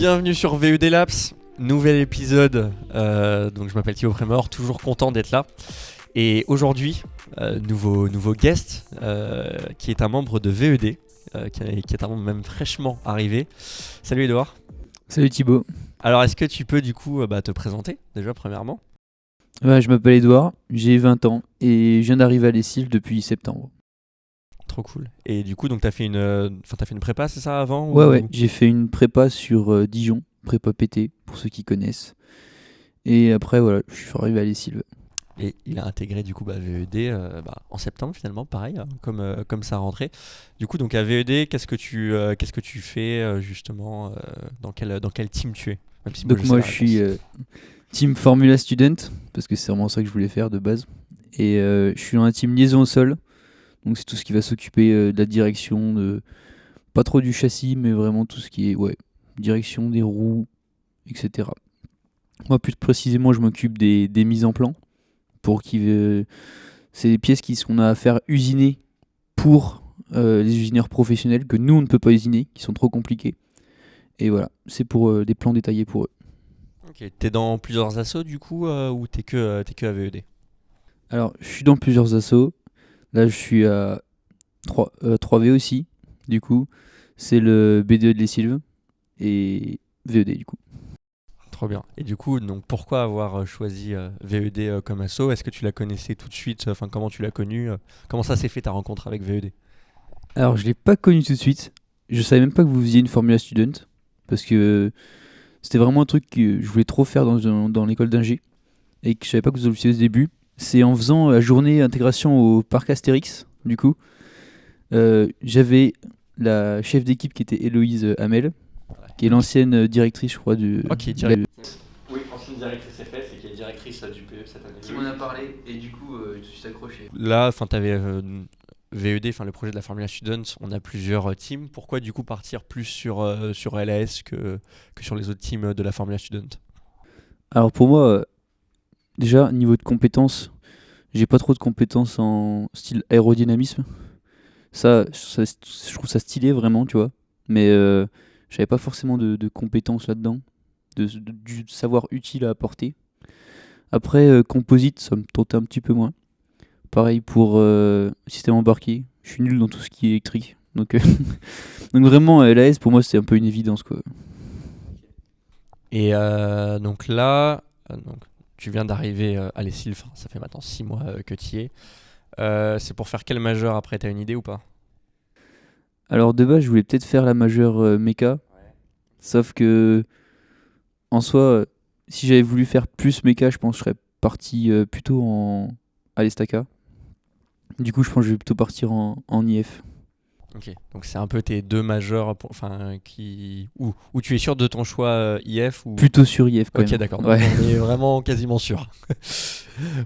Bienvenue sur VED Labs, nouvel épisode. Donc je m'appelle Thibaut Prémor, toujours content d'être là. Et aujourd'hui, nouveau guest, qui est un membre de VED, qui est un membre même fraîchement arrivé. Salut Edouard. Salut Thibaut. Alors est-ce que tu peux du coup te présenter déjà premièrement ? Ouais, je m'appelle Edouard, j'ai 20 ans et je viens d'arriver à l'ESIL depuis septembre. Trop cool. Et du coup, donc t'as fait une prépa, c'est ça avant Ouais, j'ai fait une prépa sur Dijon, prépa PT pour ceux qui connaissent. Et après voilà, je suis arrivé à l'ESIL. Et il a intégré du coup VED en septembre finalement, pareil, hein, comme sa rentrée. Du coup, donc à VED, qu'est-ce que tu fais justement dans quel team tu es ? Même si Donc moi je suis team Formula Student, parce que c'est vraiment ça que je voulais faire de base. Et je suis dans la team liaison au sol, donc c'est tout ce qui va s'occuper de la direction, pas trop du châssis, mais vraiment tout ce qui est direction des roues, etc. Moi plus précisément je m'occupe des mises en plan. C'est des pièces qu'on a à faire usiner pour les usineurs professionnels que nous on ne peut pas usiner, qui sont trop compliqués. Et voilà, c'est pour des plans détaillés pour eux. Ok, t'es dans plusieurs assos du coup ou t'es que à VED ? Alors je suis dans plusieurs assos. Là je suis à 3V aussi, du coup. C'est le BDE de l'ESIL et VED du coup. Trop bien. Et du coup, donc pourquoi avoir choisi VED comme asso ? Est-ce que tu la connaissais tout de suite ? Enfin, comment tu l'as connue ? Comment ça s'est fait ta rencontre avec VED ? Alors je l'ai pas connu tout de suite. Je savais même pas que vous faisiez une Formula Student, parce que c'était vraiment un truc que je voulais trop faire dans l'école d'ingé et que je savais pas que vous le faisiez au début. C'est en faisant la journée intégration au parc Astérix, du coup. J'avais la chef d'équipe qui était Héloïse Hamel, qui est l'ancienne directrice, je crois, du... Ok, directrice. Oui, ancienne directrice FF et qui est directrice du PE cette année. Qui m'en a parlé et du coup, je suis accroché. Là, t'avais VED, le projet de la Formula Student, on a plusieurs teams. Pourquoi du coup partir plus sur LAS que sur les autres teams de la Formula Student ? Alors pour moi, déjà, niveau de compétences, j'ai pas trop de compétences en style aérodynamisme. Ça, je trouve ça stylé vraiment, tu vois. Mais j'avais pas forcément de compétences là-dedans, du savoir utile à apporter. Après, composite, ça me tentait un petit peu moins. Pareil pour système embarqué, je suis nul dans tout ce qui est électrique. Donc, donc vraiment, l'AS pour moi, c'est un peu une évidence, quoi. Et donc là, tu viens d'arriver à l'ESIL, ça fait maintenant 6 mois que tu y es. C'est pour faire quel majeur après ? T'as une idée ou pas ? Alors de base, je voulais peut-être faire la majeure méca, sauf que en soi, si j'avais voulu faire plus méca, je pense que je serais parti plutôt à l'Estaca. Du coup, je pense que je vais plutôt partir en IF. Ok, donc c'est un peu tes deux majeurs, où tu es sûr de ton choix IF ou... Plutôt sur IF quand Ok, même. d'accord, Ouais. donc on est vraiment quasiment sûr.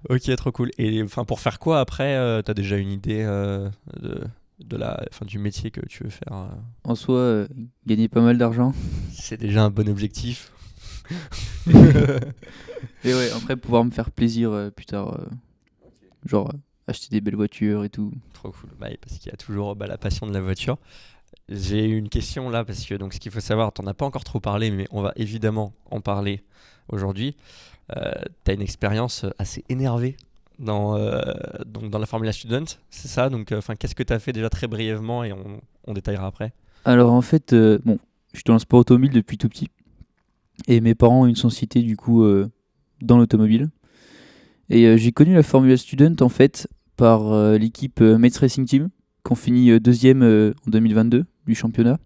Ok, trop cool. Et pour faire quoi après t'as déjà une idée du métier que tu veux faire En soi, gagner pas mal d'argent. C'est déjà un bon objectif. Et ouais, après pouvoir me faire plaisir plus tard. Genre acheter des belles voitures et tout. Trop cool, parce qu'il y a toujours la passion de la voiture. J'ai une question là, parce que donc, ce qu'il faut savoir, t'en as pas encore trop parlé, mais on va évidemment en parler aujourd'hui. T'as une expérience assez énervée dans la Formula Student, c'est ça ? Donc, qu'est-ce que t'as fait déjà très brièvement et on détaillera après. Alors en fait, je suis dans le sport automobile depuis tout petit. Et mes parents ont une société du coup dans l'automobile. Et j'ai connu la Formula Student en fait par l'équipe Metz Racing Team, qui ont fini deuxième en 2022 du championnat.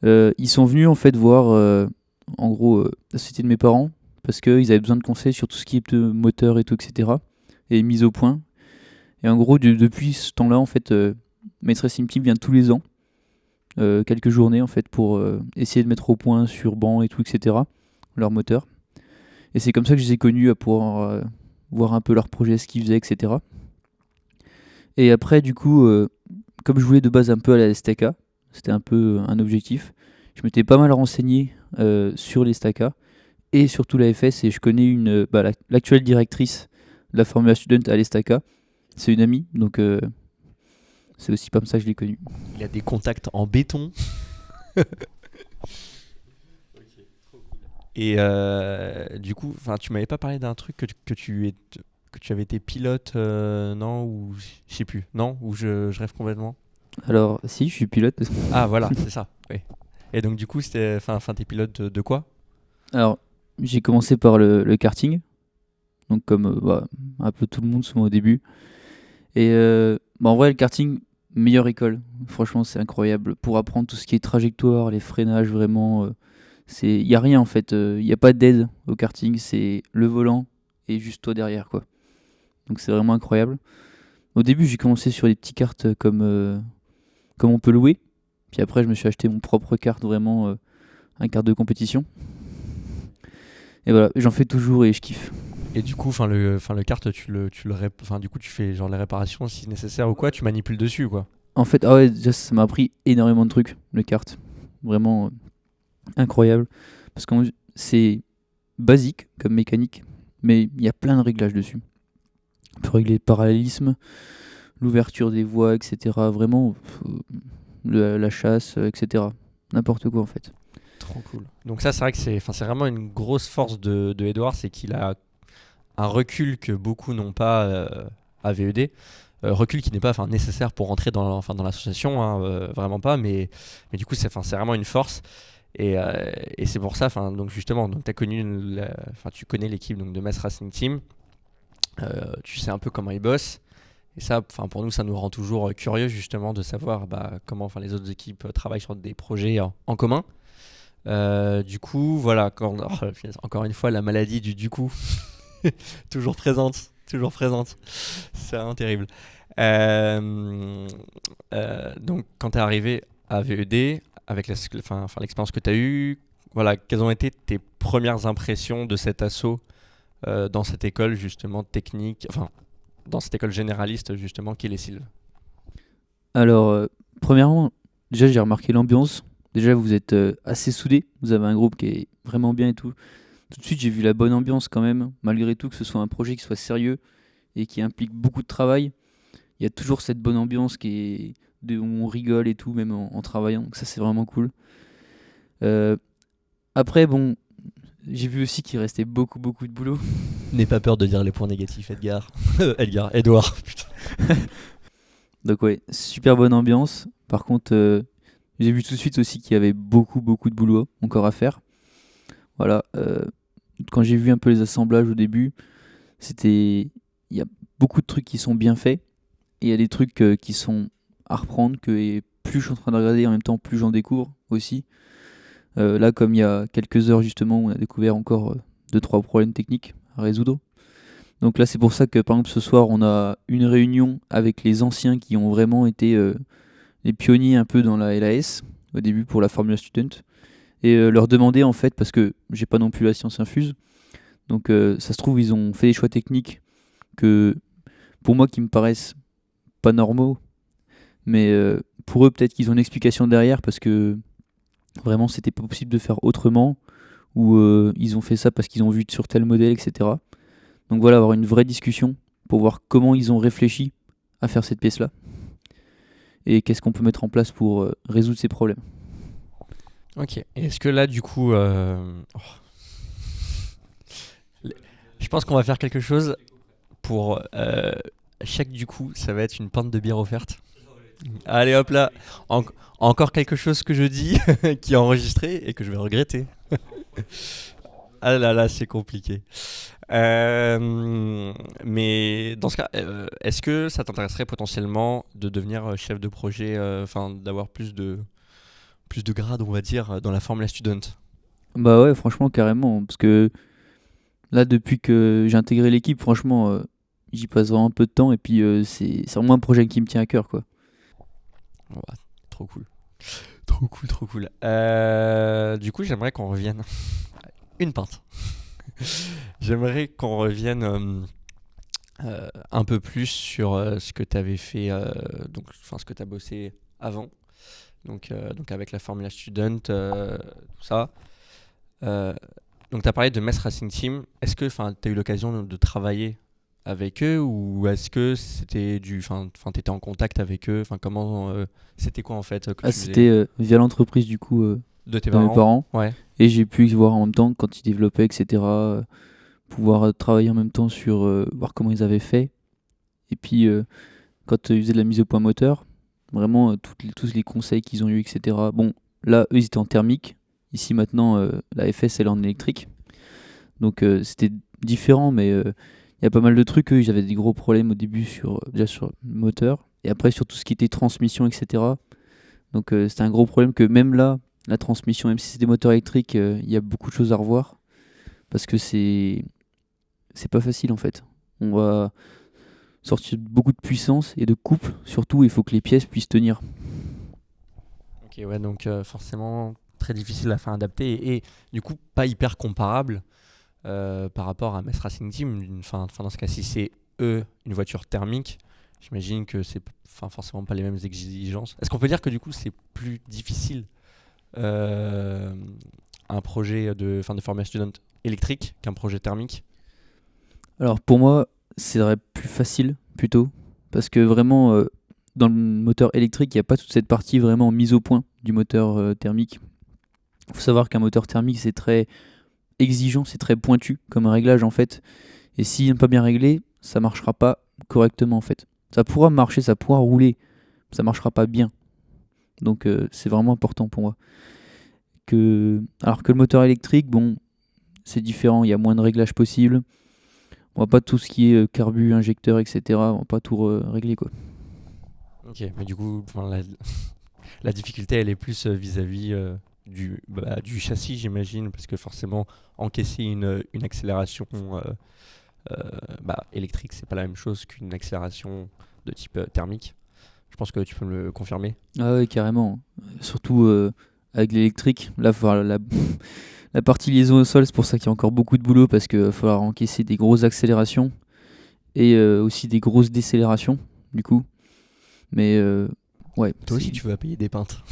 Ils sont venus en fait voir en gros la société de mes parents, parce qu'ils avaient besoin de conseils sur tout ce qui est moteur et tout, etc. Et mise au point. Et en gros, depuis ce temps-là, en fait, Metz Racing Team vient tous les ans, quelques journées en fait, pour essayer de mettre au point sur banc et tout, etc. leur moteur. Et c'est comme ça que je les ai connus à pouvoir voir un peu leur projet, ce qu'ils faisaient, etc. Et après, du coup, comme je voulais de base un peu à la STK, c'était un peu un objectif, je m'étais pas mal renseigné sur les STK et surtout la FS, et je connais l'actuelle directrice de la Formula Student à l'Estaca. C'est une amie, donc c'est aussi comme ça que je l'ai connue. Il a des contacts en béton. Et du coup, enfin, tu m'avais pas parlé d'un truc que tu avais été pilote, non? Ou je sais plus. Non? Ou je rêve complètement? Alors, si, je suis pilote. Ah, voilà, c'est ça. Oui. Et donc, du coup, t'es pilote de quoi? Alors, j'ai commencé par le karting, donc comme un peu tout le monde souvent au début. Et en vrai, le karting, meilleure école. Franchement, c'est incroyable. Pour apprendre tout ce qui est trajectoire, les freinages, vraiment, il y a rien en fait. Il n'y a pas d'aide au karting. C'est le volant et juste toi derrière, quoi. Donc c'est vraiment incroyable. Au début, j'ai commencé sur des petits karts comme on peut louer. Puis après, je me suis acheté mon propre kart, vraiment un kart de compétition. Et voilà, j'en fais toujours et je kiffe. Et du coup, le kart, du coup, tu fais genre les réparations si nécessaire ou quoi, tu manipules dessus, quoi. En fait, ah ouais, déjà, ça m'a appris énormément de trucs, le kart. Vraiment incroyable. Parce que c'est basique comme mécanique, mais il y a plein de réglages dessus. On peut régler le parallélisme, l'ouverture des voies, etc. Vraiment, la chasse, etc. N'importe quoi en fait. Trop cool. Donc ça, c'est vrai que c'est vraiment une grosse force de Edouard, c'est qu'il a un recul que beaucoup n'ont pas à VED. Recul qui n'est pas nécessaire pour rentrer dans l'association, hein, vraiment pas, mais du coup, c'est vraiment une force. Et c'est pour ça, donc justement, donc tu connais l'équipe donc, de Metz Racing Team, tu sais un peu comment ils bossent. Et ça, pour nous, ça nous rend toujours curieux justement de savoir comment les autres équipes travaillent sur des projets en commun. Du coup, voilà, encore une fois, la maladie du coup, toujours présente, toujours présente. C'est vraiment terrible. Donc, quand tu es arrivé à VED, avec l'expérience que tu as eue, voilà, quelles ont été tes premières impressions de cet assaut dans cette école justement technique, dans cette école généraliste justement qui est les Sylves? Alors, premièrement, déjà j'ai remarqué l'ambiance. Déjà, vous êtes assez soudés. Vous avez un groupe qui est vraiment bien et tout. Tout de suite, j'ai vu la bonne ambiance quand même, malgré tout, que ce soit un projet qui soit sérieux et qui implique beaucoup de travail. Il y a toujours cette bonne ambiance où on rigole et tout, même en travaillant. Donc ça, c'est vraiment cool. Euh, Après, bon, j'ai vu aussi qu'il restait beaucoup, beaucoup de boulot. N'aie pas peur de dire les points négatifs, Edgar. Edouard, putain. Donc ouais, super bonne ambiance. Par contre, j'ai vu tout de suite aussi qu'il y avait beaucoup, beaucoup de boulot encore à faire. Voilà. Quand j'ai vu un peu les assemblages au début, il y a beaucoup de trucs qui sont bien faits. Et il y a des trucs qui sont à reprendre, et plus je suis en train de regarder, en même temps plus j'en découvre aussi. Là, comme il y a quelques heures justement, on a découvert encore 2-3 problèmes techniques à résoudre. Donc là, c'est pour ça que par exemple ce soir, on a une réunion avec les anciens qui ont vraiment été les pionniers un peu dans la LAS au début pour la Formula Student. Et leur demander en fait, parce que j'ai pas non plus la science infuse, donc ça se trouve, ils ont fait des choix techniques que pour moi qui me paraissent pas normaux, mais pour eux peut-être qu'ils ont une explication derrière parce que vraiment c'était pas possible de faire autrement, ou ils ont fait ça parce qu'ils ont vu sur tel modèle, etc. Donc voilà, avoir une vraie discussion pour voir comment ils ont réfléchi à faire cette pièce-là et qu'est-ce qu'on peut mettre en place pour résoudre ces problèmes. Ok. Et est-ce que là, du coup, je pense qu'on va faire quelque chose pour chaque du coup, ça va être une pinte de bière offerte. Allez hop là, encore quelque chose que je dis qui est enregistré et que je vais regretter. Ah là là, c'est compliqué. Mais dans ce cas, est-ce que ça t'intéresserait potentiellement de devenir chef de projet, d'avoir plus de grades, on va dire, dans la Formula Student? Bah ouais, franchement, carrément. Parce que là, depuis que j'ai intégré l'équipe, franchement, j'y passe vraiment un peu de temps. Et puis, c'est vraiment un projet qui me tient à cœur, quoi. Ouais, trop cool. Trop cool, trop cool. Du coup, j'aimerais qu'on revienne. Une pinte. J'aimerais qu'on revienne un peu plus sur ce que tu avais fait, ce que tu as bossé avant. Donc avec la Formula Student, tout ça. Donc tu as parlé de Metz Racing Team. Est-ce que tu as eu l'occasion de travailler avec eux, ou est-ce que c'était t'étais en contact avec eux? Comment c'était quoi en fait que tu faisais? C'était via l'entreprise du coup De tes de mes parents? parents. Ouais. Et j'ai pu voir en même temps quand ils développaient, etc. Pouvoir travailler en même temps sur voir comment ils avaient fait. Et puis quand ils faisaient de la mise au point moteur, vraiment tous les conseils qu'ils ont eu, etc. Bon, là, eux, ils étaient en thermique. Ici, maintenant, la FS, elle est en électrique. Donc c'était différent, mais il y a pas mal de trucs. Eux, ils avaient des gros problèmes au début déjà sur le moteur. Et après, sur tout ce qui était transmission, etc. Donc c'était un gros problème que même là, la transmission, même si c'est des moteurs électriques, il y a beaucoup de choses à revoir. Parce que c'est pas facile en fait. On va sortir beaucoup de puissance et de couple. Surtout, il faut que les pièces puissent tenir. Ok, ouais, donc forcément très difficile à faire adapter et du coup pas hyper comparable par rapport à Metz Racing Team. Enfin, dans ce cas-ci, c'est eux une voiture thermique. J'imagine que c'est forcément pas les mêmes exigences. Est-ce qu'on peut dire que du coup c'est plus difficile euh, un projet de Formula Student électrique qu'un projet thermique? Alors pour moi, c'est plus facile plutôt. Parce que vraiment, dans le moteur électrique, il n'y a pas toute cette partie vraiment mise au point du moteur thermique. Il faut savoir qu'un moteur thermique, c'est très exigeant, c'est très pointu comme réglage en fait. Et s'il n'est pas bien réglé, ça marchera pas correctement en fait. Ça pourra marcher, ça pourra rouler, ça marchera pas bien. Donc c'est vraiment important pour moi. Alors que le moteur électrique, bon, c'est différent, il y a moins de réglages possibles. On va pas tout ce qui est carbu, injecteur, etc. On va pas tout régler quoi. Ok, mais du coup, la difficulté elle est plus vis-à-vis du châssis, j'imagine, parce que forcément encaisser une accélération électrique, c'est pas la même chose qu'une accélération de type thermique. Je pense que tu peux me le confirmer. Ah ouais, carrément. Surtout avec l'électrique. Là, faut voir la partie liaison au sol, c'est pour ça qu'il y a encore beaucoup de boulot parce qu'il va falloir encaisser des grosses accélérations et aussi des grosses décélérations, du coup. Mais ouais. Toi aussi, tu vas payer des peintres.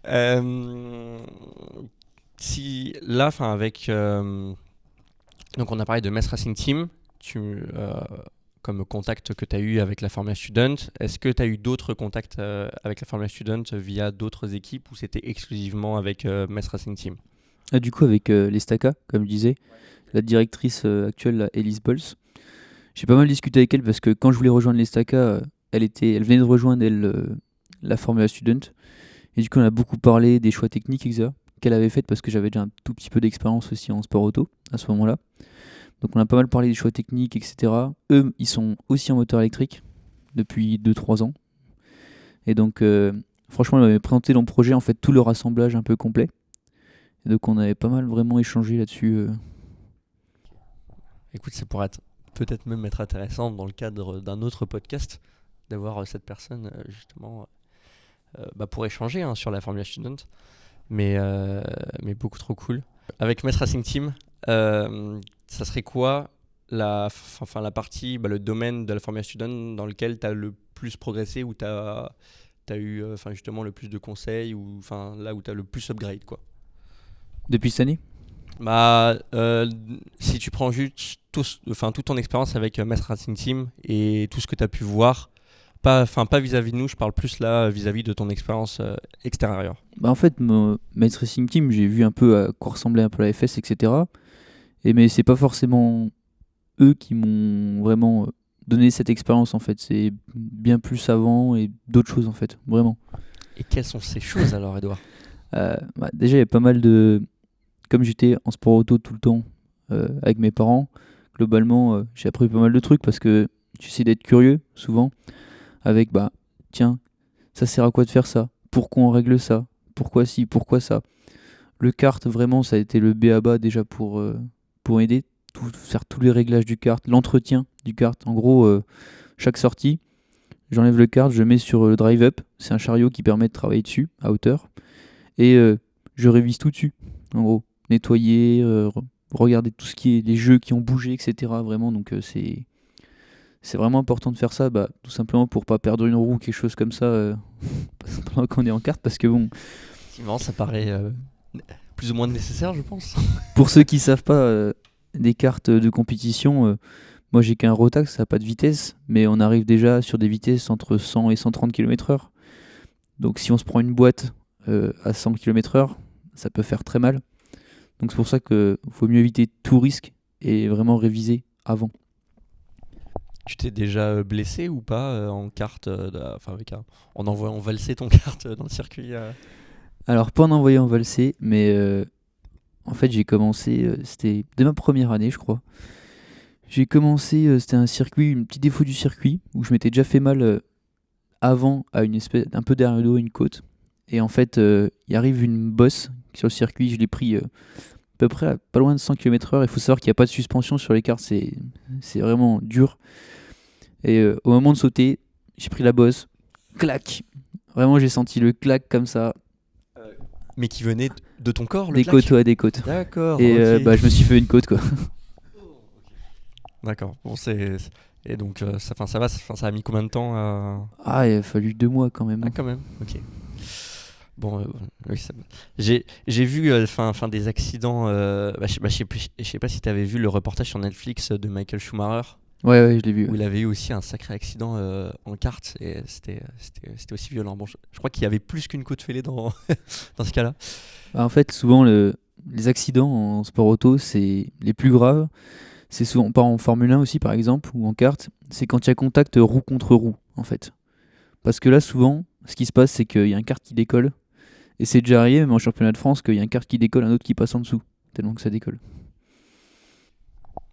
Euh, Si là, enfin avec donc on a parlé de Metz Racing Team, comme contact que tu as eu avec la Formula Student, est-ce que tu as eu d'autres contacts avec la Formula Student via d'autres équipes ou c'était exclusivement avec Metz Racing Team? Ah, du coup, avec l'Estaca, comme je disais, la directrice actuelle, là, Elise Bols, j'ai pas mal discuté avec elle parce que quand je voulais rejoindre l'Estaca, elle venait de rejoindre la Formula Student. Et du coup, on a beaucoup parlé des choix techniques qu'elle avait fait parce que j'avais déjà un tout petit peu d'expérience aussi en sport auto à ce moment-là. Donc on a pas mal parlé des choix techniques, etc. Eux, ils sont aussi en moteur électrique depuis 2-3 ans. Et donc, franchement, ils m'avaient présenté dans le projet en fait tout leur assemblage un peu complet. Et donc on avait pas mal vraiment échangé là-dessus. Écoute, ça pourrait peut-être même être intéressant dans le cadre d'un autre podcast d'avoir cette personne justement pour échanger sur la Formula Student. Mais beaucoup trop cool. Avec Metz Racing Team, ça serait quoi la partie, le domaine de la Formula Student dans lequel tu as le plus progressé, où tu as eu justement le plus de conseils, ou là où tu as le plus upgrade quoi? Depuis cette année? Si tu prends juste toute ton expérience avec Metz Racing Team et tout ce que tu as pu voir, pas vis-à-vis de nous, je parle plus là vis-à-vis de ton expérience extérieure. En fait, Metz Racing Team, j'ai vu un peu à quoi ressemblait un peu la FS, etc. Mais c'est pas forcément eux qui m'ont vraiment donné cette expérience en fait. C'est bien plus avant et d'autres choses en fait, vraiment. Et quelles sont ces choses alors, Edouard? Déjà, il y a pas mal de. Comme j'étais en sport auto tout le temps avec mes parents, globalement, j'ai appris pas mal de trucs parce que j'essaie d'être curieux souvent. Avec, tiens, ça sert à quoi de faire ça? Pourquoi on règle ça? Pourquoi ci? Pourquoi ça? Le kart, vraiment, ça a été le b.a-ba déjà pour aider, faire tous les réglages du kart, l'entretien du kart. En gros, chaque sortie, j'enlève le kart, je mets sur le drive-up. C'est un chariot qui permet de travailler dessus, à hauteur. Et je révise tout dessus, en gros. Nettoyer, regarder tout ce qui est les jeux qui ont bougé, etc. Vraiment, donc c'est vraiment important de faire ça, tout simplement pour pas perdre une roue ou quelque chose comme ça pendant qu'on est en kart, parce que bon. Effectivement, ça paraît plus ou moins nécessaire, je pense. Pour ceux qui savent pas, des cartes de compétition, moi j'ai qu'un Rotax, ça n'a pas de vitesse, mais on arrive déjà sur des vitesses entre 100 et 130 km/h. Donc si on se prend une boîte à 100 km/h, ça peut faire très mal. Donc c'est pour ça qu'il faut mieux éviter tout risque et vraiment réviser avant. Tu t'es déjà blessé ou pas en kart, enfin en envoyant valser ton kart dans le circuit Alors pas en envoyant valser, mais en fait j'ai commencé, c'était dès ma première année je crois. J'ai commencé, c'était un circuit, un petit défaut du circuit, où je m'étais déjà fait mal avant à une espèce, un peu derrière le dos, une côte. Et en fait, il arrive une bosse sur le circuit, je l'ai pris à peu près à pas loin de 100 km/h. Il faut savoir qu'il n'y a pas de suspension sur les karts, c'est vraiment dur. Et au moment de sauter, j'ai pris la bosse, clac. Vraiment, j'ai senti le clac comme ça, mais qui venait de ton corps, le des claque. côtes, ouais, des côtes. D'accord. Et ok. je me suis fait une côte quoi. D'accord. Bon, et donc ça va, ça a mis combien de temps Ah, il a fallu 2 mois quand même. Ah, quand même. Ok. Bon, oui, j'ai vu des accidents. Je sais pas si tu avais vu le reportage sur Netflix de Michael Schumacher, Ouais, je l'ai vu. où il avait eu aussi un sacré accident en kart, et c'était aussi violent. Bon, je crois qu'il y avait plus qu'une côte fêlée dans, dans ce cas-là. En fait, souvent, les accidents en sport auto, c'est les plus graves. C'est souvent pas en Formule 1 aussi, par exemple, ou en kart. C'est quand il y a contact roue contre roue, en fait. Parce que là, souvent, ce qui se passe, c'est qu'il y a un kart qui décolle. Et c'est déjà arrivé, même en championnat de France, qu'il y a un kart qui décolle, un autre qui passe en dessous. Tellement que ça décolle.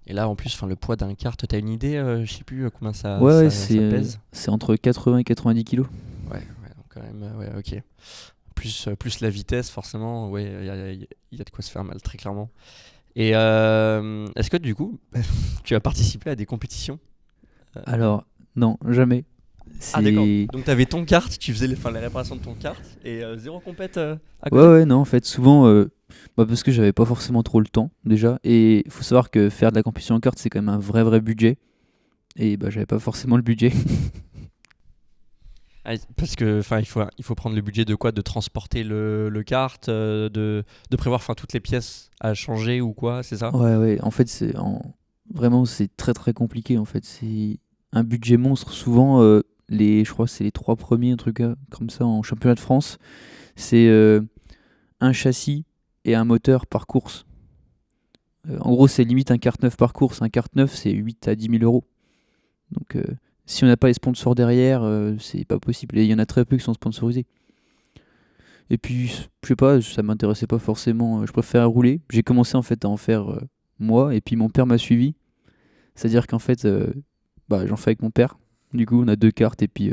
Et là, en plus, le poids d'un kart, t'as une idée je sais plus combien Ouais, ça pèse. c'est entre 80 et 90 kilos. Ouais, donc quand même, ouais, ok. Plus la vitesse, forcément, ouais, il y a de quoi se faire mal, très clairement. Et est-ce que du coup, tu as participé à des compétitions Alors, non, jamais. Ah, d'accord. C'est... Donc t'avais ton kart, tu faisais les réparations de ton kart et zéro compète à côté. Ouais, non, en fait, souvent, parce que j'avais pas forcément trop le temps, déjà. Et il faut savoir que faire de la compétition en kart, c'est quand même un vrai budget. Et j'avais pas forcément le budget. Ah, parce que il faut prendre le budget de quoi? De transporter le kart, de prévoir toutes les pièces à changer ou quoi, c'est ça? Ouais, en fait, vraiment, c'est très compliqué, en fait. C'est un budget monstre. Souvent, je crois que c'est les 3 premiers, un truc comme ça, en championnat de France. C'est un châssis et un moteur par course. En gros, c'est limite un kart neuf par course. Un kart neuf, c'est 8 à 10 000 euros. Donc, si on n'a pas les sponsors derrière, c'est pas possible. Et il y en a très peu qui sont sponsorisés. Et puis, je sais pas, ça m'intéressait pas forcément. Je préfère rouler. J'ai commencé en fait à en faire moi, et puis mon père m'a suivi. C'est-à-dire qu'en fait, j'en fais avec mon père. Du coup, on a 2 cartes, et puis.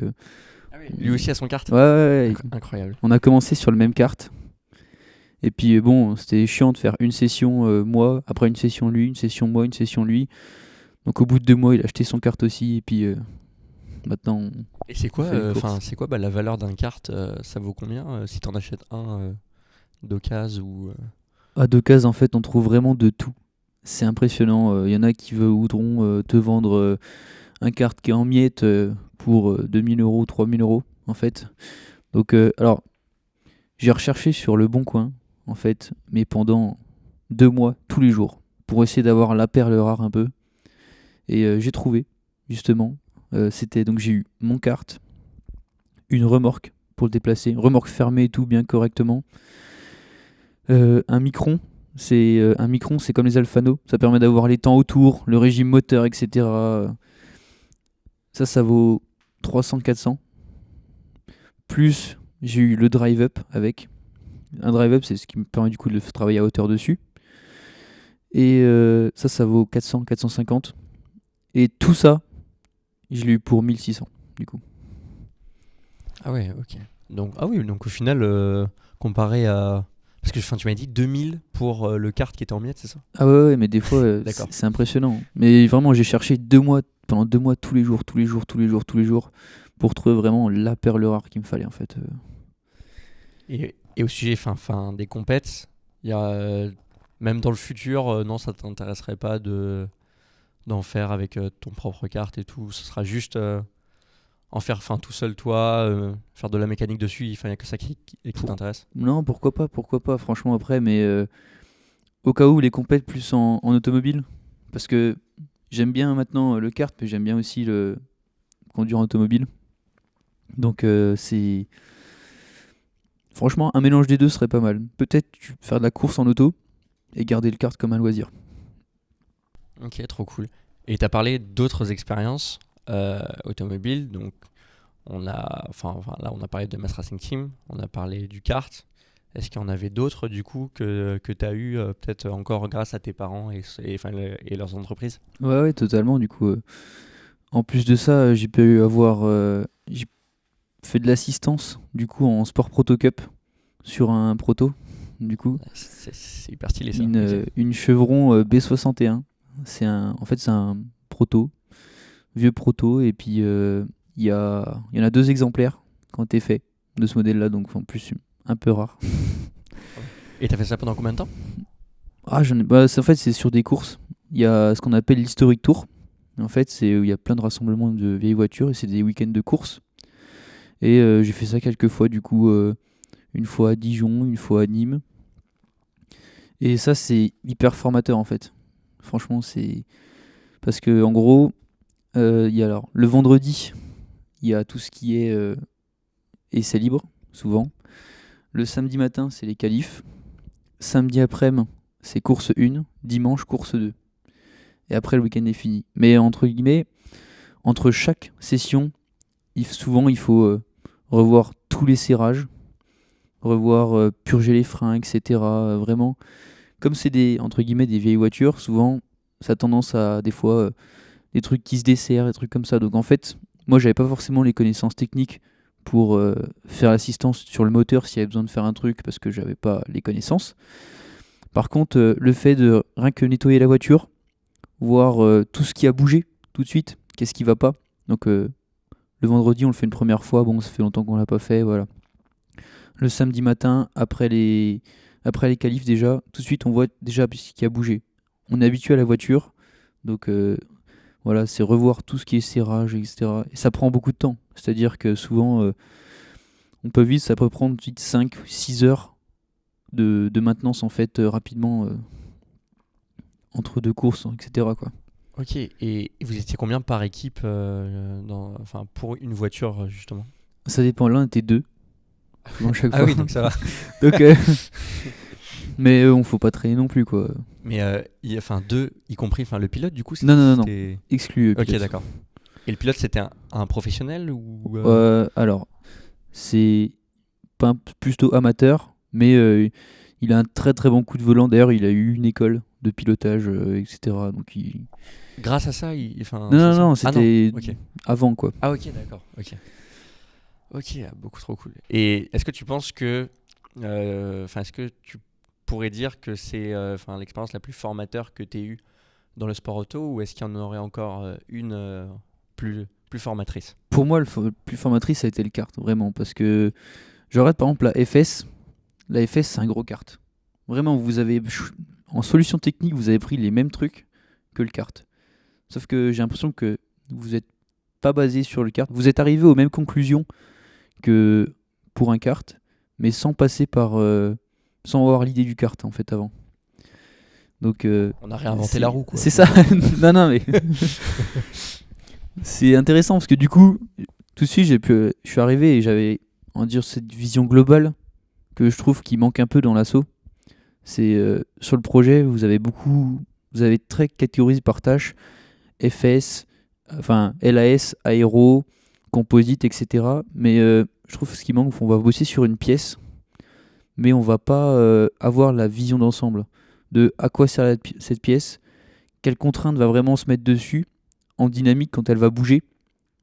Ah oui. Lui aussi a son kart. Ouais. Incroyable. On a commencé sur le même carte. Et puis bon, c'était chiant de faire une session moi, après une session lui, une session moi, une session lui. Donc au bout de 2 mois, il a acheté son carte aussi, et puis maintenant. Et c'est on quoi, fait les courses. la valeur d'un kart ça vaut combien si t'en achètes un d'occasion ou À d'occasion, en fait, on trouve vraiment de tout. C'est impressionnant. Il y en a qui voudront te vendre un carte qui est en miettes pour 2000 euros, 3000 euros, en fait. Donc, alors, j'ai recherché sur le bon coin, en fait, mais pendant 2 mois, tous les jours, pour essayer d'avoir la perle rare un peu. Et j'ai trouvé, justement. Donc, j'ai eu mon carte, une remorque pour le déplacer, remorque fermée et tout, bien correctement. Un micron. Un micron, c'est comme les Alphano. Ça permet d'avoir les temps autour, le régime moteur, etc. Ça vaut 300-400. Plus, j'ai eu le drive-up avec. Un drive-up, c'est ce qui me permet du coup de travailler à hauteur dessus. Et ça vaut 400-450. Et tout ça, je l'ai eu pour 1600, du coup. Ah ouais, ok. Donc ah oui, donc au final comparé à parce que tu m'as dit 2000 pour le kart qui était en miettes, c'est ça? Ah ouais, mais des fois, D'accord. c'est impressionnant. Mais vraiment, j'ai cherché 2 mois, pendant 2 mois, tous les jours, pour trouver vraiment la perle rare qu'il me fallait, en fait. Et au sujet des compètes, il y a même dans le futur non, ça t'intéresserait pas de d'en faire avec ton propre kart et tout, ce sera juste en faire tout seul toi, faire de la mécanique dessus, il n'y a que ça qui t'intéresse. Non, pourquoi pas, franchement, après, mais au cas où les compètes plus en automobile, parce que j'aime bien maintenant le kart, mais j'aime bien aussi le conduire en automobile. Donc Franchement, un mélange des deux serait pas mal. Peut-être faire de la course en auto et garder le kart comme un loisir. Ok, trop cool. Et tu as parlé d'autres expériences automobiles. Donc, là, on a parlé de Mass Racing Team, on a parlé du kart. Est-ce qu'il y en avait d'autres, du coup, que tu as eu peut-être encore grâce à tes parents et leurs entreprises? Ouais, totalement. Du coup, en plus de ça, j'ai fait de l'assistance du coup en Sport Proto Cup sur un proto. Du coup, C'est hyper stylé ça. une Chevron B61. C'est un proto, vieux proto, et puis il y en a 2 exemplaires qui ont été faits de ce modèle-là, donc en plus un peu rare. Et t'as fait ça pendant combien de temps? En fait, c'est sur des courses. Il y a ce qu'on appelle l'Historic Tour. En fait, c'est où il y a plein de rassemblements de vieilles voitures et c'est des week-ends de course. Et j'ai fait ça quelques fois, du coup, une fois à Dijon, une fois à Nîmes. Et ça, c'est hyper formateur en fait. Franchement, c'est. Parce que, en gros, alors, le vendredi, il y a tout ce qui est essai libre, souvent. Le samedi matin, c'est les qualifs. Samedi après-midi, c'est course 1. Dimanche, course 2. Et après, le week-end est fini. Mais entre guillemets, entre chaque session, souvent, il faut revoir tous les serrages, revoir purger les freins, etc. Vraiment, comme c'est entre guillemets des vieilles voitures, souvent, ça a tendance à des fois des trucs qui se desserrent, des trucs comme ça. Donc en fait, moi, j'avais pas forcément les connaissances techniques pour faire l'assistance sur le moteur s'il y avait besoin de faire un truc parce que j'avais pas les connaissances. Par contre, le fait de rien que nettoyer la voiture, voir tout ce qui a bougé tout de suite, qu'est-ce qui va pas. Donc le vendredi, on le fait une première fois, bon, ça fait longtemps qu'on l'a pas fait, voilà. Le samedi matin, après les qualifs déjà, tout de suite on voit déjà ce qui a bougé. On est habitué à la voiture, donc voilà, c'est revoir tout ce qui est serrage, etc. Et ça prend beaucoup de temps. C'est-à-dire que souvent, ça peut prendre 5-6 heures de maintenance en fait, rapidement, entre 2 courses, etc. quoi. Ok, et vous étiez combien par équipe pour une voiture justement? Ça dépend, l'un était 2. Souvent, chaque Ah fois. oui, donc ça va. Donc, mais on faut pas traîner non plus, quoi. Mais deux, y compris le pilote du coup Non. c'était... Exclu. Ok, Pilote. d'accord. Et le pilote c'était un professionnel ou Alors, c'est pas plutôt amateur, mais il a un très très bon coup de volant. D'ailleurs, il a eu une école de pilotage, etc. Donc grâce à ça, Non, Ah non, c'était ok. avant, quoi. Ah ok, d'accord, ok. Ok, beaucoup trop cool. Et est-ce que tu penses que... est-ce que tu pourrais dire que c'est l'expérience la plus formateur que tu aies eue dans le sport auto ou est-ce qu'il y en aurait encore une plus formatrice? Pour moi, le plus formatrice, ça a été le kart, vraiment. Parce que je regarde par exemple la FS. La FS, c'est un gros kart. Vraiment, en solution technique, vous avez pris les mêmes trucs que le kart. Sauf que j'ai l'impression que vous n'êtes pas basé sur le kart. Vous êtes arrivé aux mêmes conclusions que pour un kart, mais sans passer sans avoir l'idée du kart en fait avant. Donc on a réinventé la roue, quoi. C'est ça. non mais c'est intéressant parce que du coup, tout de suite, je suis arrivé et j'avais, on va dire, cette vision globale que je trouve qui manque un peu dans l'assaut. C'est sur le projet, vous avez très catégorisé par tâches, FS, LAS, aéro, composite, etc. Mais je trouve ce qui manque, on va bosser sur une pièce, mais on va pas avoir la vision d'ensemble de à quoi sert cette pièce, quelle contrainte va vraiment se mettre dessus en dynamique quand elle va bouger,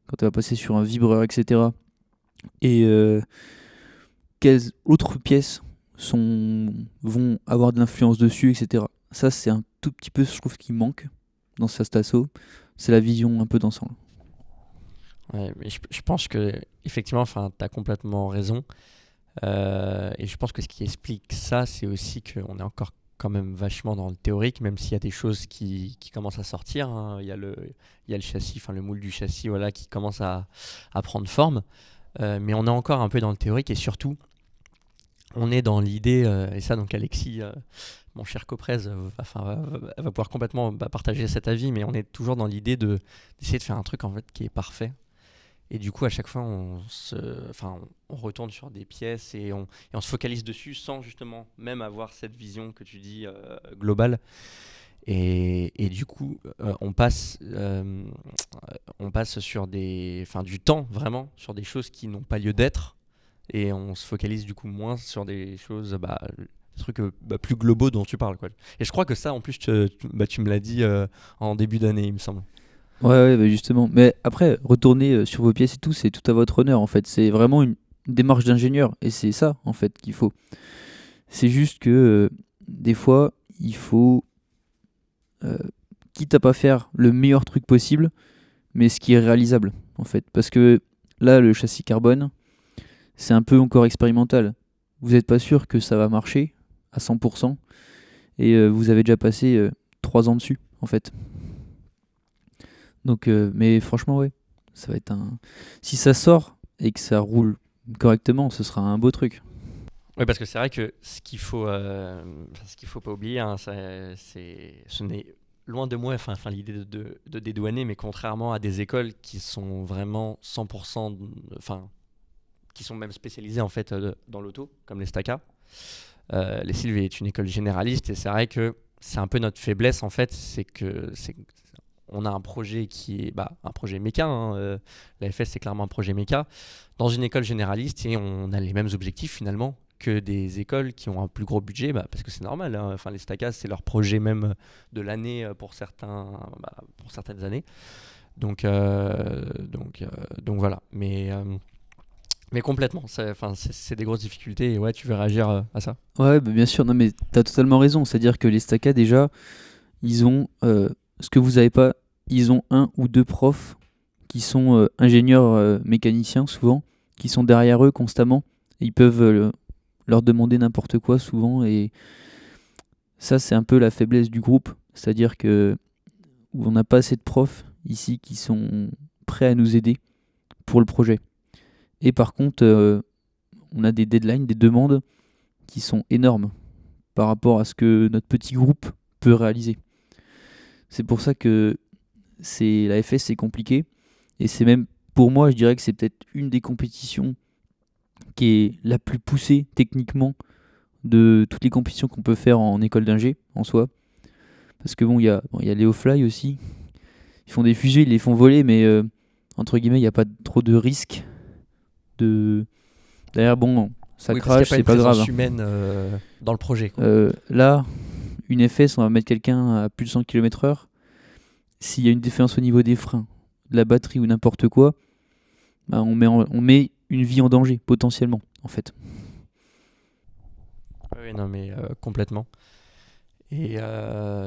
quand elle va passer sur un vibreur, etc. Et quelles autres pièces vont avoir de l'influence dessus, etc. Ça, c'est un tout petit peu, je trouve, ce qui manque dans cet assaut. C'est la vision un peu d'ensemble. Ouais, mais je pense que effectivement, tu as complètement raison. Et je pense que ce qui explique ça, c'est aussi qu'on est encore quand même vachement dans le théorique, même s'il y a des choses qui commencent à sortir. Hein. Il y a le châssis, le moule du châssis, voilà, qui commence à prendre forme. Mais on est encore un peu dans le théorique et surtout, on est dans l'idée, et ça donc Alexis, mon cher Coprez, va pouvoir complètement partager cet avis, mais on est toujours dans l'idée d'essayer de faire un truc en fait qui est parfait. Et du coup, à chaque fois, on retourne sur des pièces et on se focalise dessus sans justement même avoir cette vision que tu dis globale. Et du coup, on passe sur du temps vraiment sur des choses qui n'ont pas lieu d'être. Et on se focalise du coup moins sur des choses, des trucs plus globaux dont tu parles, quoi. Et je crois que ça, en plus, tu me l'as dit en début d'année, il me semble. Ouais, bah justement. Mais après, retourner sur vos pièces et tout, c'est tout à votre honneur en fait. C'est vraiment une démarche d'ingénieur et c'est ça en fait qu'il faut. C'est juste que des fois, il faut, euh, quitte à pas faire le meilleur truc possible, mais ce qui est réalisable en fait. Parce que là, le châssis carbone, c'est un peu encore expérimental. Vous n'êtes pas sûr que ça va marcher à 100% et vous avez déjà passé 3 ans dessus en fait. Donc, mais franchement, ouais, ça va être un. Si ça sort et que ça roule correctement, ce sera un beau truc. Oui, parce que c'est vrai que ce qu'il faut pas oublier, hein, ce n'est loin de moi, l'idée de dédouaner, mais contrairement à des écoles qui sont vraiment 100%, qui sont même spécialisées en fait dans l'auto, comme les Staka, les Sylvie est une école généraliste et c'est vrai que c'est un peu notre faiblesse en fait, on a un projet qui est un projet méca, hein, la FS c'est clairement un projet méca, dans une école généraliste et on a les mêmes objectifs finalement que des écoles qui ont un plus gros budget, parce que c'est normal, hein, les Stacas c'est leur projet même de l'année pour certaines années. Donc voilà, mais complètement, c'est des grosses difficultés et ouais, tu veux réagir à ça? Ouais, bah, bien sûr, non mais t'as totalement raison. C'est-à-dire que les Staka, déjà, ils ont ce que vous avez pas, ils ont un ou deux profs qui sont ingénieurs mécaniciens souvent, qui sont derrière eux constamment. Et ils peuvent leur demander n'importe quoi souvent. Et ça, c'est un peu la faiblesse du groupe. C'est-à-dire que on n'a pas assez de profs ici qui sont prêts à nous aider pour le projet. Et par contre, on a des deadlines, des demandes qui sont énormes par rapport à ce que notre petit groupe peut réaliser. C'est pour ça que la FS c'est compliqué et c'est même pour moi je dirais que c'est peut-être une des compétitions qui est la plus poussée techniquement de toutes les compétitions qu'on peut faire en école d'ingé en soi. Parce que il y a Léo Fly aussi. Ils font des fusées, ils les font voler, mais entre guillemets, il n'y a pas trop de risque de. D'ailleurs, bon, ça Oui, parce qu'il n'y a crache, pas c'est une pas grave, présence hein. humaine dans le projet, quoi. Là, une FS, on va mettre quelqu'un à plus de 100 km/h. S'il y a une différence au niveau des freins, de la batterie ou n'importe quoi, on met une vie en danger, potentiellement, en fait. Oui, non, mais complètement. Et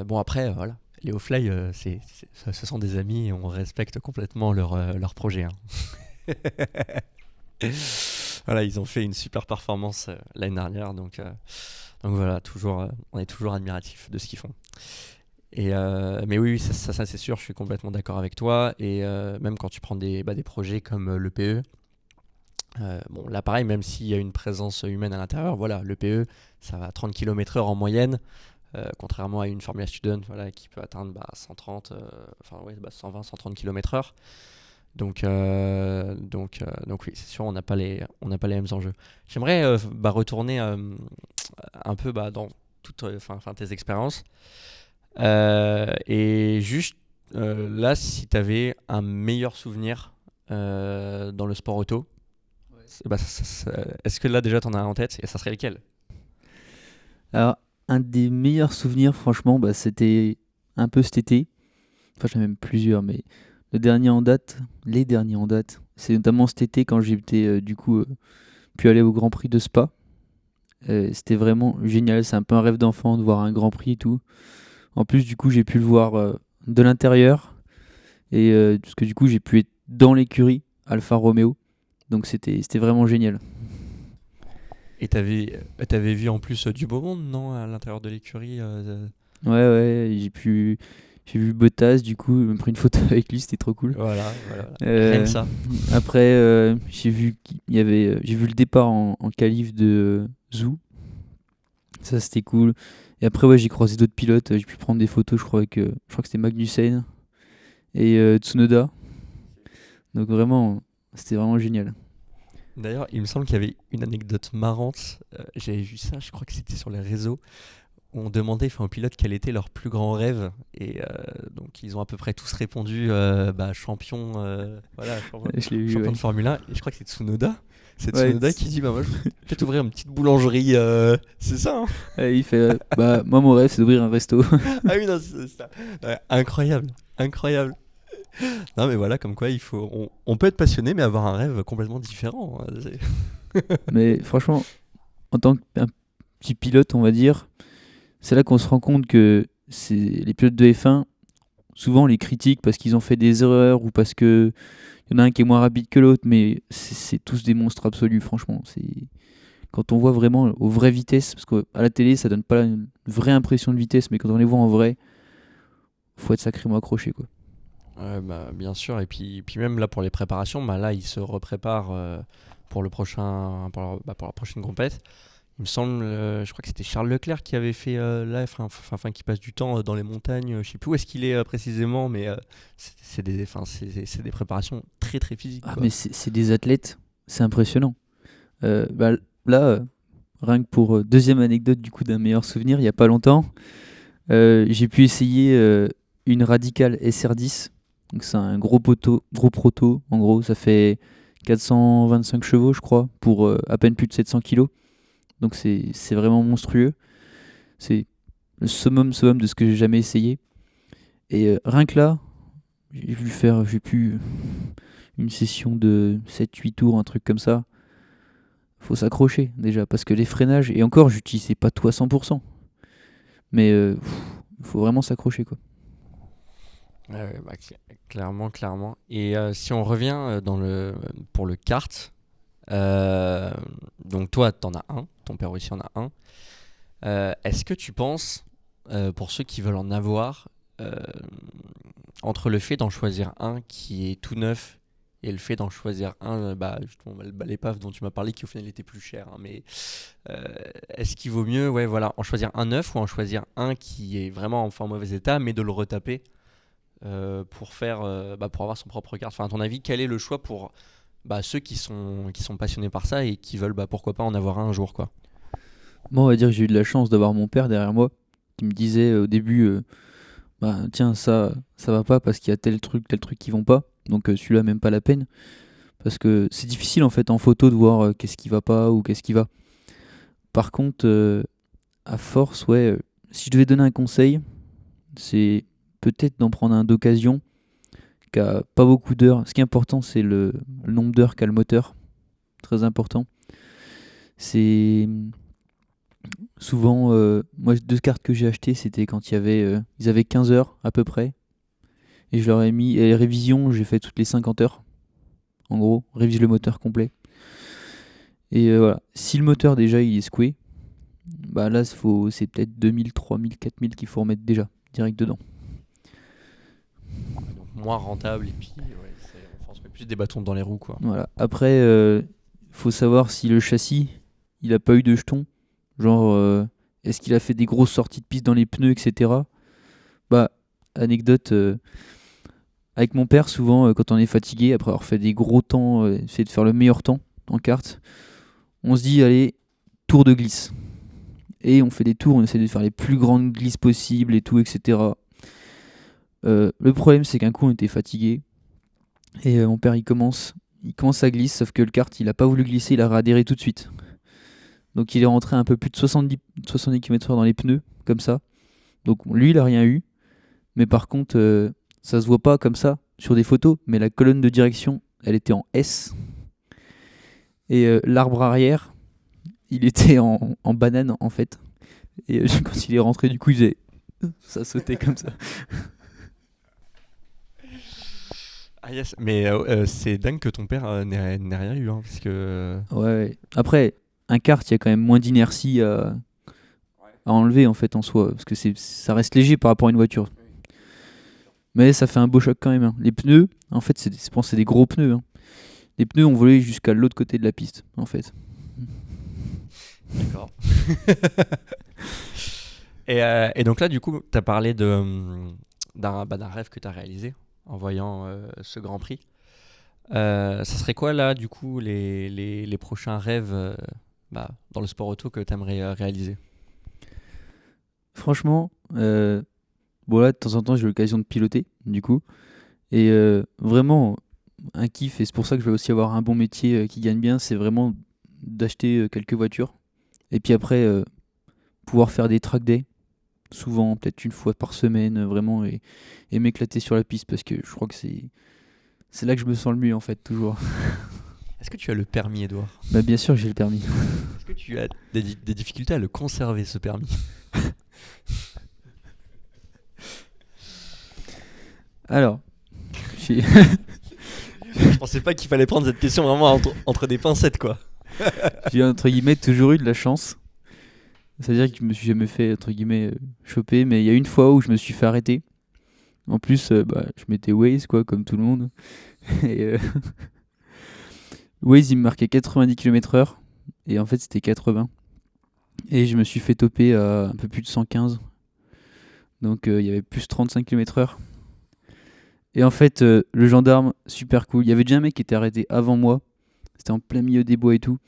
bon, après, voilà. Les Fly, ce sont des amis et on respecte complètement leur projet, hein. Voilà, ils ont fait une super performance l'année dernière, donc voilà, on est toujours admiratif de ce qu'ils font. Mais oui, ça, c'est sûr, je suis complètement d'accord avec toi. Et même quand tu prends des projets comme le PE, bon, là pareil, même s'il y a une présence humaine à l'intérieur, voilà, le PE, ça va à 30 km/h en moyenne, contrairement à une Formula Student, voilà, qui peut atteindre 130, 120, 130 km/h. Donc oui, c'est sûr, on n'a pas les mêmes enjeux. J'aimerais retourner un peu dans toutes tes expériences. Et juste là, si tu avais un meilleur souvenir dans le sport auto, est-ce que là déjà tu en as un en tête et ça serait lequel? Alors, un des meilleurs souvenirs, franchement, c'était un peu cet été. Enfin, j'en ai même plusieurs, mais les derniers en date, c'est notamment cet été quand j'étais pu aller au Grand Prix de Spa. C'était vraiment génial, c'est un peu un rêve d'enfant de voir un Grand Prix et tout. En plus, du coup, j'ai pu le voir de l'intérieur et parce que du coup, j'ai pu être dans l'écurie Alfa Romeo. Donc c'était vraiment génial. Et t'avais vu en plus du beau monde, non, à l'intérieur de l'écurie Ouais, ouais, j'ai vu Bottas, du coup, j'ai pris une photo avec lui, c'était trop cool. voilà. Rien que ça. Après, j'ai vu le départ en qualif de Zhou. Ça, c'était cool. Et après, ouais, j'ai croisé d'autres pilotes. J'ai pu prendre des photos, je crois que c'était Magnussen et Tsunoda. Donc vraiment, C'était vraiment génial. D'ailleurs, il me semble qu'il y avait une anecdote marrante. J'avais vu ça, je crois que c'était sur les réseaux, où on demandait aux pilotes quel était leur plus grand rêve. Et donc, ils ont à peu près tous répondu champion, voilà, Je l'ai vu, champion ouais. de Formule 1. Et je crois que c'est Tsunoda. C'est Ouais, Tsunoda qui dit bah, moi, je vais peut-être ouvrir une petite boulangerie. C'est ça, hein. ouais, il fait moi, mon rêve, c'est d'ouvrir un resto. Ah oui, non, c'est ça. Ouais, incroyable, incroyable. Non, mais voilà, comme quoi, on peut être passionné, mais avoir un rêve complètement différent, hein. Mais franchement, en tant qu'un petit pilote, on va dire, c'est là qu'on se rend compte que les pilotes de F1, souvent on les critique parce qu'ils ont fait des erreurs ou parce que il y en a un qui est moins rapide que l'autre, mais c'est tous des monstres absolus, franchement. Quand on voit vraiment aux vraies vitesses, parce qu'à la télé ça donne pas une vraie impression de vitesse, mais quand on les voit en vrai, faut être sacrément accroché, quoi. Ouais, bah, bien sûr, et puis même là pour les préparations, bah, là il se repréparent pour pour la prochaine compète. Il me semble, je crois que c'était Charles Leclerc qui avait fait qui passe du temps dans les montagnes. Je sais plus où est-ce qu'il est précisément, mais c'est des préparations très très physiques, Ah, quoi. mais c'est des athlètes, c'est impressionnant. Bah, là, rien que pour deuxième anecdote du coup d'un meilleur souvenir, il y a pas longtemps, j'ai pu essayer une Radical SR10. Donc c'est un gros proto. En gros, ça fait 425 chevaux, je crois, pour à peine plus de 700 kilos. Donc c'est vraiment monstrueux. C'est le summum de ce que j'ai jamais essayé. Et rien que là, j'ai pu une session de 7-8 tours, un truc comme ça. Faut s'accrocher déjà, parce que les freinages, et encore, j'utilisais pas tout à 100%. Mais faut vraiment s'accrocher, quoi. Ouais, ouais, bah, clairement, clairement. Et si on revient pour le kart, euh, donc toi, t'en as un, ton père aussi en a un. Est-ce que tu penses, pour ceux qui veulent en avoir, euh, entre le fait d'en choisir un qui est tout neuf et le fait d'en choisir un, justement, l'épave dont tu m'as parlé, qui au final était plus cher, hein, mais euh, est-ce qu'il vaut mieux, ouais, voilà, en choisir un neuf ou en choisir un qui est vraiment en mauvais état, mais de le retaper pour avoir son propre kart. Enfin, à ton avis, quel est le choix pour ceux qui sont passionnés par ça et qui veulent pourquoi pas en avoir un jour, quoi. Moi, on va dire que j'ai eu de la chance d'avoir mon père derrière moi, qui me disait au début, tiens, ça va pas parce qu'il y a tel truc qui vont pas. Donc celui-là, même pas la peine. Parce que c'est difficile en fait en photo de voir qu'est-ce qui va pas ou qu'est-ce qui va. Par contre, à force, ouais, si je devais donner un conseil, c'est peut-être d'en prendre un d'occasion qui a pas beaucoup d'heures. Ce qui est important, c'est le nombre d'heures qu'a le moteur. Très important. C'est souvent, moi, deux cartes que j'ai achetées, c'était quand ils avaient 15 heures à peu près. Et je leur ai mis, et les révisions, j'ai fait toutes les 50 heures. En gros, révise le moteur complet. Et voilà. Si le moteur déjà il est secoué, bah là c'est peut-être 2000, 3000, 4000 qu'il faut remettre déjà, direct dedans. Donc moins rentable et puis ouais, on se met plus des bâtons dans les roues, quoi. Voilà. Après, faut savoir si le châssis, il a pas eu de jetons. Genre, est-ce qu'il a fait des grosses sorties de piste dans les pneus, etc. Bah, anecdote, avec mon père, souvent, quand on est fatigué, après avoir fait des gros temps, essayer de faire le meilleur temps en kart, on se dit, allez, tour de glisse. Et on fait des tours, on essaie de faire les plus grandes glisses possibles et tout, etc. Le problème, c'est qu'un coup, on était fatigué. Et mon père, il commence à glisser, sauf que le kart, il a pas voulu glisser, il a radéré tout de suite. Donc il est rentré à un peu plus de 70 km/h dans les pneus, comme ça. Donc lui, il a rien eu. Mais par contre, ça se voit pas comme ça sur des photos, mais la colonne de direction, elle était en S. Et l'arbre arrière, il était en banane, en fait. Et quand il est rentré, du coup, il faisait... Ça sautait comme ça. Ah yes, mais c'est dingue que ton père n'ait rien eu, hein, parce que Ouais. Après, un kart, il y a quand même moins d'inertie à enlever, en fait, en soi. Parce que ça reste léger par rapport à une voiture. Mais ça fait un beau choc quand même, hein. Les pneus, en fait, je pense que c'est des gros pneus, hein. Les pneus ont volé jusqu'à l'autre côté de la piste, en fait. d'accord. Et donc là, du coup, tu as parlé d'un rêve que tu as réalisé en voyant ce Grand Prix. Ça serait quoi là, du coup, les prochains rêves dans le sport auto que tu aimerais réaliser? Franchement, bon là, de temps en temps, j'ai l'occasion de piloter, du coup. Et vraiment, un kiff, et c'est pour ça que je vais aussi avoir un bon métier qui gagne bien, c'est vraiment d'acheter quelques voitures. Et puis après, pouvoir faire des track days, souvent, peut-être une fois par semaine, vraiment, et m'éclater sur la piste, parce que je crois que c'est là que je me sens le mieux, en fait, toujours. Est-ce que tu as le permis, Edouard? Bah, bien sûr, j'ai le permis. Est-ce que tu as des difficultés à le conserver, ce permis? Alors, j'ai Je pensais pas qu'il fallait prendre cette question vraiment entre des pincettes, quoi. j'ai, entre guillemets, toujours eu de la chance. C'est-à-dire que je me suis jamais fait, entre guillemets, choper, mais il y a une fois où je me suis fait arrêter. En plus, je mettais Waze, quoi, comme tout le monde. Et Waze, il me marquait 90 km/h. Et en fait, c'était 80. Et je me suis fait toper à un peu plus de 115. Donc, il y avait plus 35 km/h. Et en fait, le gendarme, super cool. Il y avait déjà un mec qui était arrêté avant moi. C'était en plein milieu des bois et tout.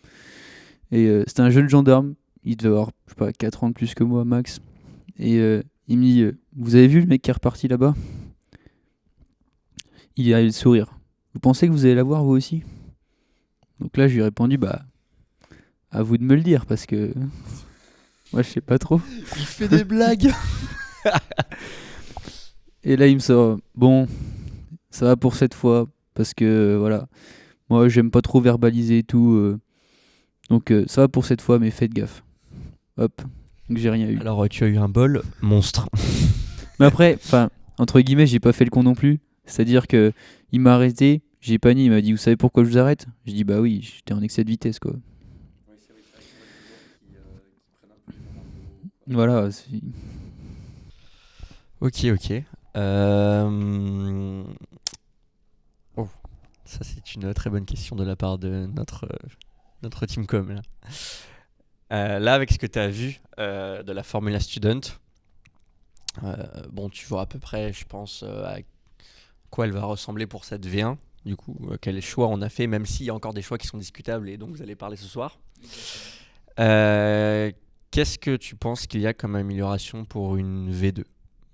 Et c'était un jeune gendarme. Il devait avoir, je sais pas, 4 ans de plus que moi, max. Et il me dit vous avez vu le mec qui est reparti là-bas? Il a le sourire. Vous pensez que vous allez l'avoir vous aussi? Donc là, je lui ai répondu à vous de me le dire parce que moi, je sais pas trop. Il fait des blagues. Et là, il me sort bon, ça va pour cette fois parce que voilà, moi, j'aime pas trop verbaliser et tout. Donc ça va pour cette fois, mais faites gaffe. Hop, donc j'ai rien eu. Alors, tu as eu un bol monstre. Mais après, enfin, entre guillemets, j'ai pas fait le con non plus. C'est-à-dire que il m'a arrêté, j'ai pas nié, il m'a dit vous savez pourquoi je vous arrête? J'ai dit bah oui, j'étais en excès de vitesse quoi. Voilà, Ok, ok. Euh, Oh, ça c'est une très bonne question de la part de notre teamcom. Là. Là, avec ce que tu as vu de la Formula Student, bon, tu vois à peu près, je pense, à quoi elle va ressembler pour cette V1. Du coup, quels choix on a fait, même s'il y a encore des choix qui sont discutables et dont vous allez parler ce soir. Euh, Qu'est-ce que tu penses qu'il y a comme amélioration pour une V2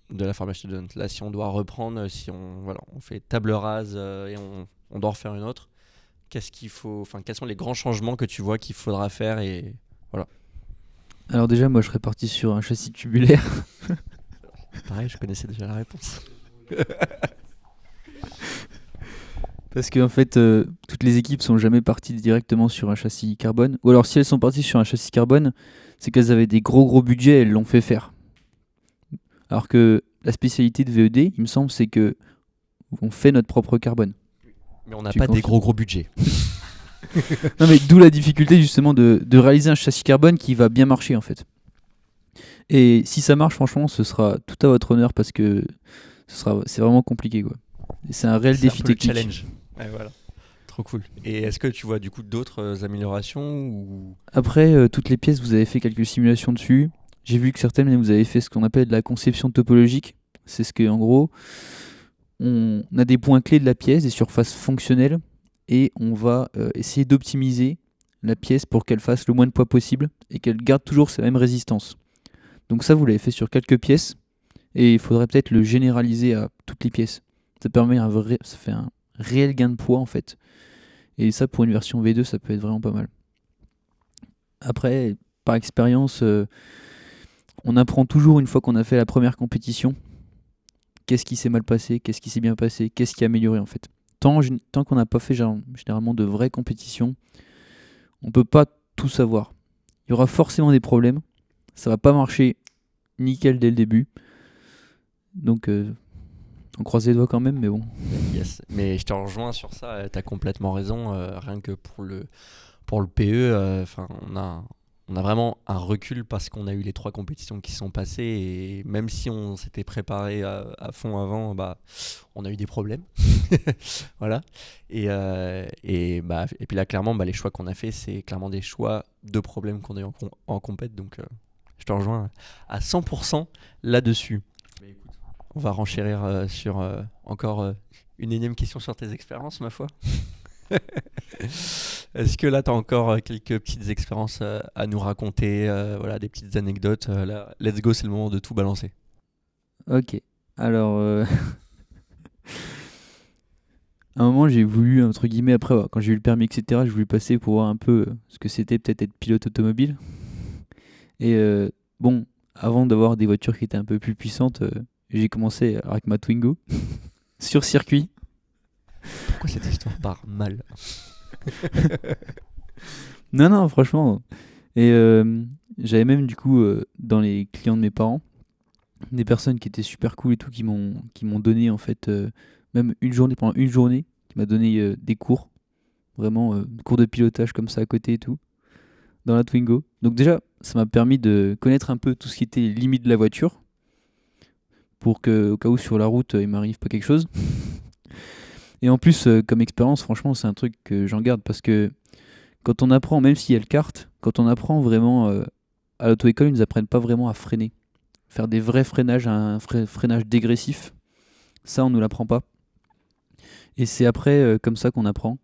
de la Formula Student? Là, si on doit reprendre, si on fait table rase et on doit en refaire une autre, qu'est-ce qu'il faut, enfin, quels sont les grands changements que tu vois qu'il faudra faire et voilà. alors déjà, moi, je serais parti sur un châssis tubulaire. Pareil, je connaissais déjà la réponse. Parce que en fait, toutes les équipes sont jamais parties directement sur un châssis carbone. Ou alors si elles sont parties sur un châssis carbone, c'est qu'elles avaient des gros budgets et elles l'ont fait faire. Alors que la spécialité de VED, il me semble, c'est que on fait notre propre carbone. Mais on n'a Tu pas des confirmes? gros budgets. Non mais d'où la difficulté justement de réaliser un châssis carbone qui va bien marcher en fait. Et si ça marche, franchement, ce sera tout à votre honneur parce que c'est vraiment compliqué quoi. Et c'est un réel C'est un défi peu le technique. challenge. Ouais, voilà. Trop cool. Et est-ce que tu vois du coup d'autres améliorations ou... Après, toutes les pièces, vous avez fait quelques simulations dessus. J'ai vu que certaines, vous avez fait ce qu'on appelle de la conception topologique. C'est ce que, en gros, on a des points clés de la pièce, des surfaces fonctionnelles, et on va essayer d'optimiser la pièce pour qu'elle fasse le moins de poids possible et qu'elle garde toujours sa même résistance. Donc ça, vous l'avez fait sur quelques pièces, et il faudrait peut-être le généraliser à toutes les pièces. Ça fait un réel gain de poids en fait. Et ça, pour une version V2, ça peut être vraiment pas mal. Après, par expérience, on apprend toujours une fois qu'on a fait la première compétition. Qu'est-ce qui s'est mal passé, qu'est-ce qui s'est bien passé, qu'est-ce qui a amélioré en fait. Tant qu'on n'a pas fait généralement de vraies compétitions, on peut pas tout savoir. Il y aura forcément des problèmes. Ça va pas marcher nickel dès le début. Donc on croise les doigts quand même, mais bon. Yes. Mais je te rejoins sur ça, tu as complètement raison. Rien que pour le PE, on a vraiment un recul parce qu'on a eu les 3 compétitions qui sont passées et même si on s'était préparé à fond avant, on a eu des problèmes. Voilà. Et puis là, clairement, les choix qu'on a fait, c'est clairement des choix de problèmes qu'on a eu en compète. Donc, je te rejoins à 100% là-dessus. On va renchérir sur encore une énième question sur tes expériences, ma foi. Est-ce que là, tu as encore quelques petites expériences à nous raconter, voilà, des petites anecdotes là, let's go, c'est le moment de tout balancer. Ok. Alors, à un moment, j'ai voulu, entre guillemets, après, quand j'ai eu le permis, etc., je voulais passer pour voir un peu ce que c'était peut-être être pilote automobile. Et bon, avant d'avoir des voitures qui étaient un peu plus puissantes, j'ai commencé avec ma Twingo sur circuit. Pourquoi cette histoire part mal? Non, franchement. Et j'avais même, du coup, dans les clients de mes parents, des personnes qui étaient super cool et tout, qui m'ont donné, en fait, même pendant une journée, qui m'a donné des cours, vraiment, cours de pilotage comme ça à côté et tout, dans la Twingo. Donc déjà, ça m'a permis de connaître un peu tout ce qui était les limites de la voiture, pour que, au cas où sur la route, il m'arrive pas quelque chose. Et en plus, comme expérience, franchement, c'est un truc que j'en garde parce que quand on apprend, même s'il y a le kart, quand on apprend vraiment à l'auto-école, ils nous apprennent pas vraiment à freiner. Faire des vrais freinages, un freinage dégressif, ça, on nous l'apprend pas. Et c'est après, comme ça qu'on apprend.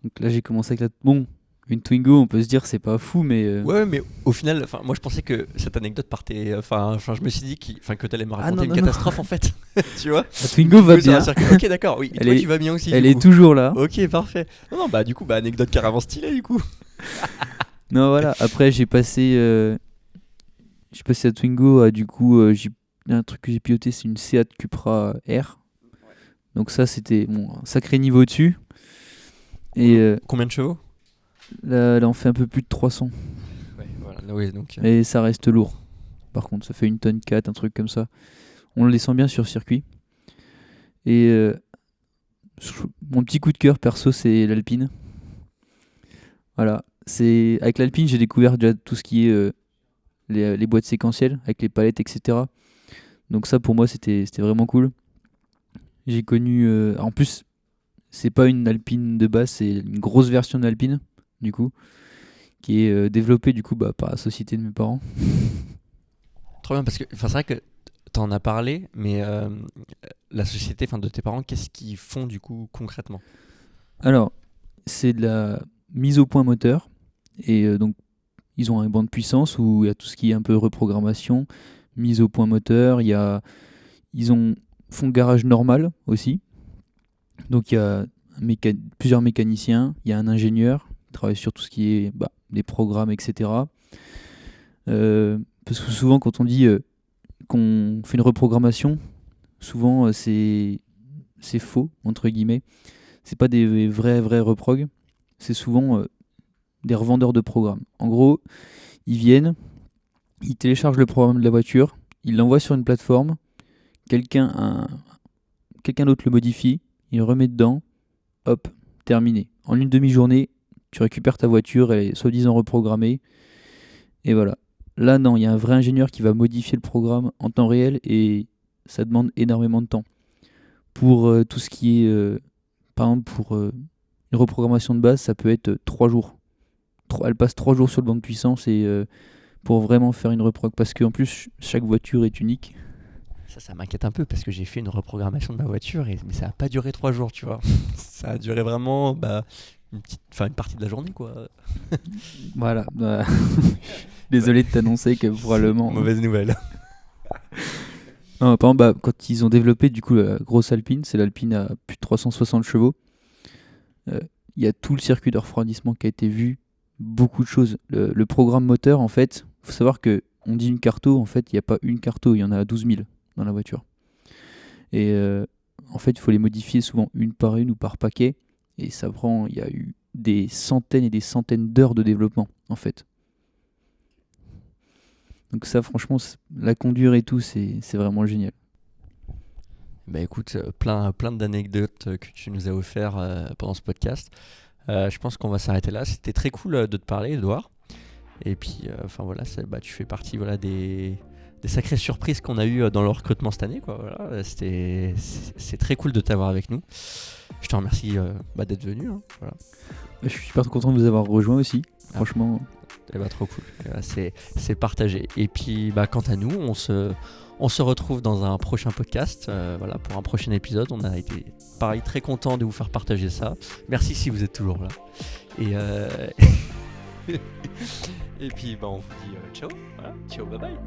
Donc là, j'ai commencé avec Bon, une Twingo, on peut se dire, c'est pas fou, mais... Ouais, mais au final, moi je pensais que cette anecdote partait. Enfin, je me suis dit que t'allais me raconter une non. catastrophe en fait. Tu vois? La Twingo va Oui, sur un bien. circuit. Ok, d'accord, oui. Et Elle toi, est- tu vas bien aussi. Elle du est coup. toujours là. Ok, parfait. Non, bah, du coup, anecdote carrément stylée, du coup. Non, voilà. Après, j'ai passé la Twingo à, du coup, un truc que j'ai piloté, c'est une Seat Cupra R. Donc ça, c'était bon, un sacré niveau dessus. Et Combien de chevaux? là, on fait un peu plus de 300. Ouais, voilà. Oui, donc. Et ça reste lourd. Par contre, ça fait une tonne 4, un truc comme ça. On le descend bien sur circuit. Et mon petit coup de cœur perso, c'est l'Alpine. Voilà. Avec l'Alpine, j'ai découvert déjà tout ce qui est les boîtes séquentielles, avec les palettes, etc. Donc ça, pour moi, c'était vraiment cool. J'ai connu... en plus, c'est pas une Alpine de base, c'est une grosse version d'Alpine, du coup, qui est développée, du coup, par la société de mes parents. Trop bien, parce que c'est vrai que t'en as parlé, mais la société de tes parents, qu'est-ce qu'ils font du coup concrètement? Alors, c'est de la mise au point moteur. Et donc, ils ont un banc de puissance où il y a tout ce qui est un peu reprogrammation, mise au point moteur. Font garage normal aussi. Donc, il y a plusieurs mécaniciens. Il y a un ingénieur qui travaille sur tout ce qui est des programmes, etc. Parce que souvent, quand on dit qu'on fait une reprogrammation, souvent c'est faux, entre guillemets. C'est pas des vrais reprog. C'est souvent des revendeurs de programmes. En gros, ils viennent, ils téléchargent le programme de la voiture, ils l'envoient sur une plateforme, quelqu'un d'autre le modifie, il le remet dedans, hop, terminé. En une demi-journée, tu récupères ta voiture, elle est soi-disant reprogrammée, et voilà. Là, non, il y a un vrai ingénieur qui va modifier le programme en temps réel, et ça demande énormément de temps. Pour tout ce qui est... par exemple, pour une reprogrammation de base, ça peut être 3 jours. Elle passe 3 jours sur le banc de puissance et pour vraiment faire une reprog. Parce qu'en plus, chaque voiture est unique. Ça m'inquiète un peu parce que j'ai fait une reprogrammation de ma voiture, mais ça a pas duré 3 jours, tu vois. Ça a duré vraiment une partie de la journée, quoi. Voilà. Désolé de t'annoncer que probablement... Mauvaise nouvelle. Non, par exemple, quand ils ont développé du coup la grosse Alpine, c'est l'Alpine à plus de 360 chevaux. Il y a tout le circuit de refroidissement qui a été vu, beaucoup de choses. Le programme moteur, en fait, il faut savoir que on dit une carto, en fait, il n'y a pas une carto, il y en a 12 000 dans la voiture. Et en fait, il faut les modifier souvent une par une ou par paquet. Et il y a eu des centaines et des centaines d'heures de développement, en fait. Donc ça, franchement, la conduire et tout, c'est vraiment génial. Bah écoute, plein d'anecdotes que tu nous as offert pendant ce podcast. Je pense qu'on va s'arrêter là. C'était très cool de te parler, Edouard. Et puis, voilà, tu fais partie des sacrées surprises qu'on a eues dans le recrutement cette année, quoi. Voilà, c'est très cool de t'avoir avec nous. Je te remercie d'être venu. Hein, voilà. Je suis super content de vous avoir rejoint aussi. Franchement, Eh bah, trop cool. C'est partagé. Et puis, quant à nous, on se retrouve dans un prochain podcast. Voilà, pour un prochain épisode. On a été, pareil, très content de vous faire partager ça. Merci si vous êtes toujours là. Et, et puis, on vous dit ciao. Voilà. Ciao, bye bye.